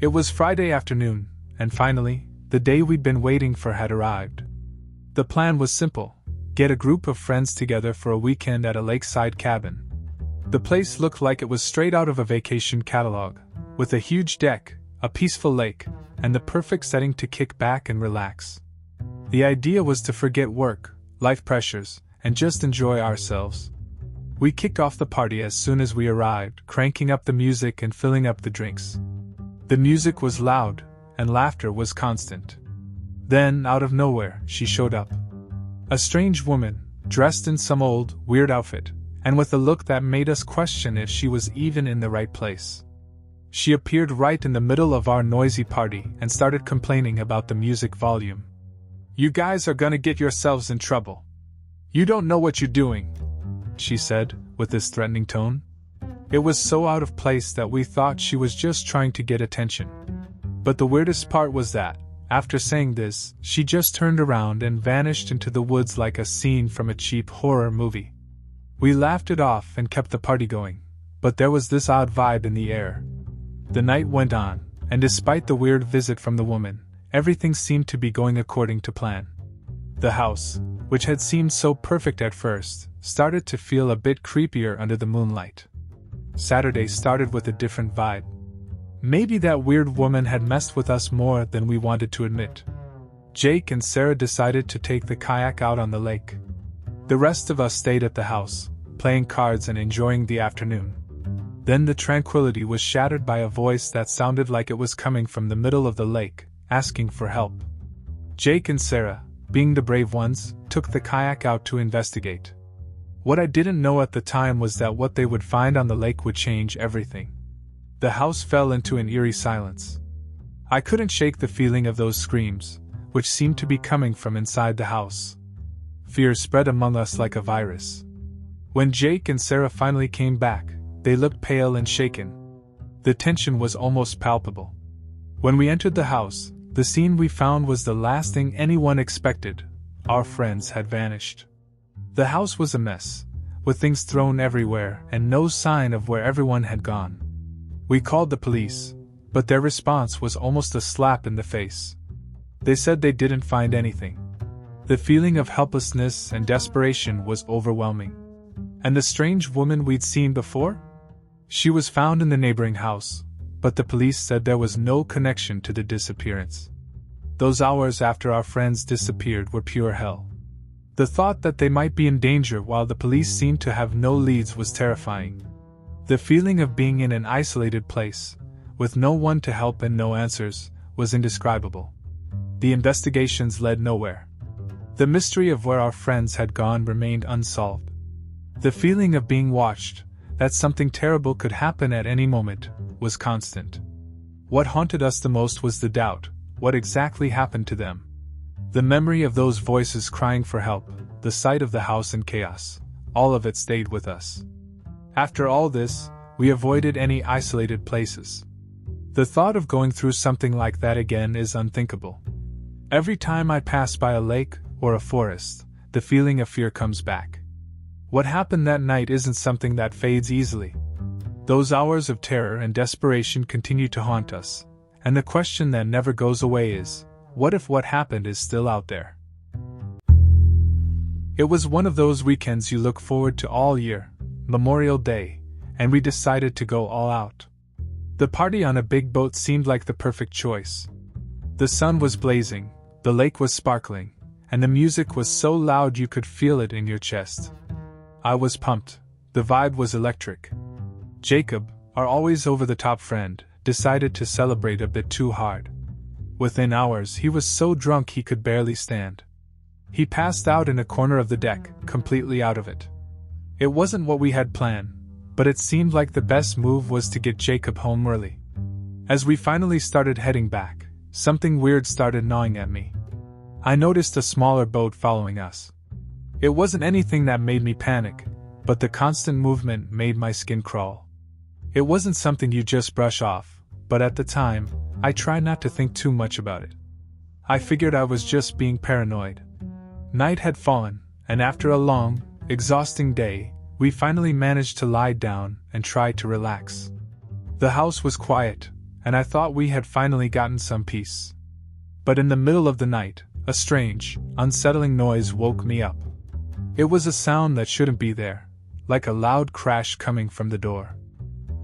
It was Friday afternoon, and finally, the day we'd been waiting for had arrived. The plan was simple: get a group of friends together for a weekend at a lakeside cabin. The place looked like it was straight out of a vacation catalog, with a huge deck, a peaceful lake, and the perfect setting to kick back and relax. The idea was to forget work, life pressures, and just enjoy ourselves. We kicked off the party as soon as we arrived, cranking up the music and filling up the drinks. The music was loud, and laughter was constant. Then, out of nowhere, she showed up. A strange woman, dressed in some old, weird outfit, and with a look that made us question if she was even in the right place. She appeared right in the middle of our noisy party and started complaining about the music volume. "You guys are gonna get yourselves in trouble. You don't know what you're doing," she said, with this threatening tone. It was so out of place that we thought she was just trying to get attention. But the weirdest part was that, after saying this, she just turned around and vanished into the woods like a scene from a cheap horror movie. We laughed it off and kept the party going, but there was this odd vibe in the air. The night went on, and despite the weird visit from the woman, everything seemed to be going according to plan. The house, which had seemed so perfect at first, started to feel a bit creepier under the moonlight. Saturday started with a different vibe. Maybe that weird woman had messed with us more than we wanted to admit. Jake and Sarah decided to take the kayak out on the lake. The rest of us stayed at the house, playing cards and enjoying the afternoon. Then the tranquility was shattered by a voice that sounded like it was coming from the middle of the lake, asking for help. Jake and Sarah, being the brave ones, took the kayak out to investigate. What I didn't know at the time was that what they would find on the lake would change everything. The house fell into an eerie silence. I couldn't shake the feeling of those screams, which seemed to be coming from inside the house. Fear spread among us like a virus. When Jake and Sarah finally came back, they looked pale and shaken. The tension was almost palpable. When we entered the house, the scene we found was the last thing anyone expected. Our friends had vanished. The house was a mess, with things thrown everywhere and no sign of where everyone had gone. We called the police, but their response was almost a slap in the face. They said they didn't find anything. The feeling of helplessness and desperation was overwhelming. And the strange woman we'd seen before? She was found in the neighboring house, but the police said there was no connection to the disappearance. Those hours after our friends disappeared were pure hell. The thought that they might be in danger while the police seemed to have no leads was terrifying. The feeling of being in an isolated place, with no one to help and no answers, was indescribable. The investigations led nowhere. The mystery of where our friends had gone remained unsolved. The feeling of being watched, that something terrible could happen at any moment, was constant. What haunted us the most was the doubt: what exactly happened to them? The memory of those voices crying for help, the sight of the house in chaos, all of it stayed with us. After all this, we avoided any isolated places. The thought of going through something like that again is unthinkable. Every time I pass by a lake or a forest, the feeling of fear comes back. What happened that night isn't something that fades easily. Those hours of terror and desperation continue to haunt us, and the question that never goes away is, what if what happened is still out there? It was one of those weekends you look forward to all year, Memorial Day, and we decided to go all out. The party on a big boat seemed like the perfect choice. The sun was blazing, the lake was sparkling, and the music was so loud you could feel it in your chest. I was pumped. The vibe was electric. Jacob, our always over-the-top friend, decided to celebrate a bit too hard. Within hours, he was so drunk he could barely stand. He passed out in a corner of the deck, completely out of it. It wasn't what we had planned, but it seemed like the best move was to get Jacob home early. As we finally started heading back, something weird started gnawing at me. I noticed a smaller boat following us. It wasn't anything that made me panic, but the constant movement made my skin crawl. It wasn't something you just brush off, but at the time, I tried not to think too much about it. I figured I was just being paranoid. Night had fallen, and after a long, exhausting day, we finally managed to lie down and try to relax. The house was quiet, and I thought we had finally gotten some peace. But in the middle of the night, a strange, unsettling noise woke me up. It was a sound that shouldn't be there, like a loud crash coming from the door.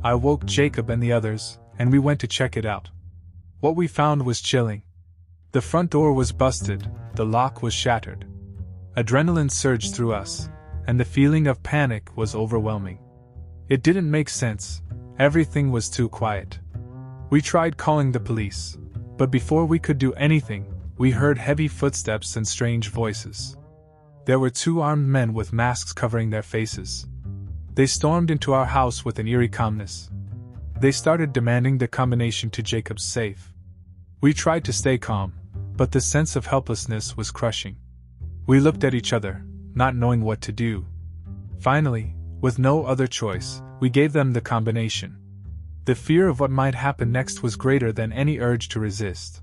I woke Jacob and the others, and we went to check it out. What we found was chilling. The front door was busted, the lock was shattered. Adrenaline surged through us, and the feeling of panic was overwhelming. It didn't make sense, everything was too quiet. We tried calling the police, but before we could do anything, we heard heavy footsteps and strange voices. There were 2 armed men with masks covering their faces. They stormed into our house with an eerie calmness. They started demanding the combination to Jacob's safe. We tried to stay calm, but the sense of helplessness was crushing. We looked at each other, not knowing what to do. Finally, with no other choice, we gave them the combination. The fear of what might happen next was greater than any urge to resist.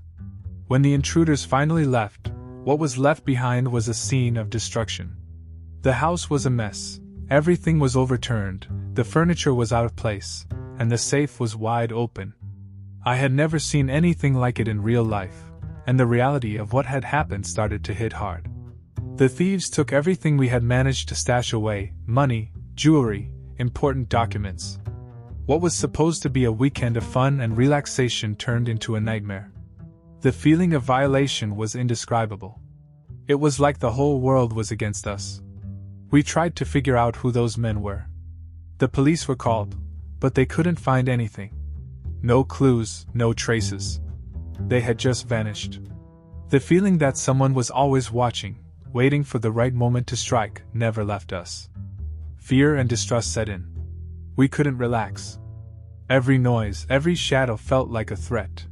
When the intruders finally left, what was left behind was a scene of destruction. The house was a mess, everything was overturned, the furniture was out of place, and the safe was wide open. I had never seen anything like it in real life, and the reality of what had happened started to hit hard. The thieves took everything we had managed to stash away: money, jewelry, important documents. What was supposed to be a weekend of fun and relaxation turned into a nightmare. The feeling of violation was indescribable. It was like the whole world was against us. We tried to figure out who those men were. The police were called, but they couldn't find anything. No clues, no traces. They had just vanished. The feeling that someone was always watching, waiting for the right moment to strike, never left us. Fear and distrust set in. We couldn't relax. Every noise, every shadow felt like a threat.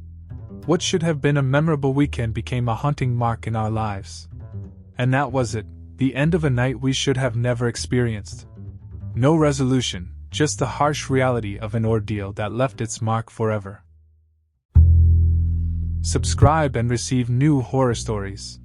What should have been a memorable weekend became a haunting mark in our lives. And that was it, the end of a night we should have never experienced. No resolution, just the harsh reality of an ordeal that left its mark forever. Subscribe and receive new horror stories.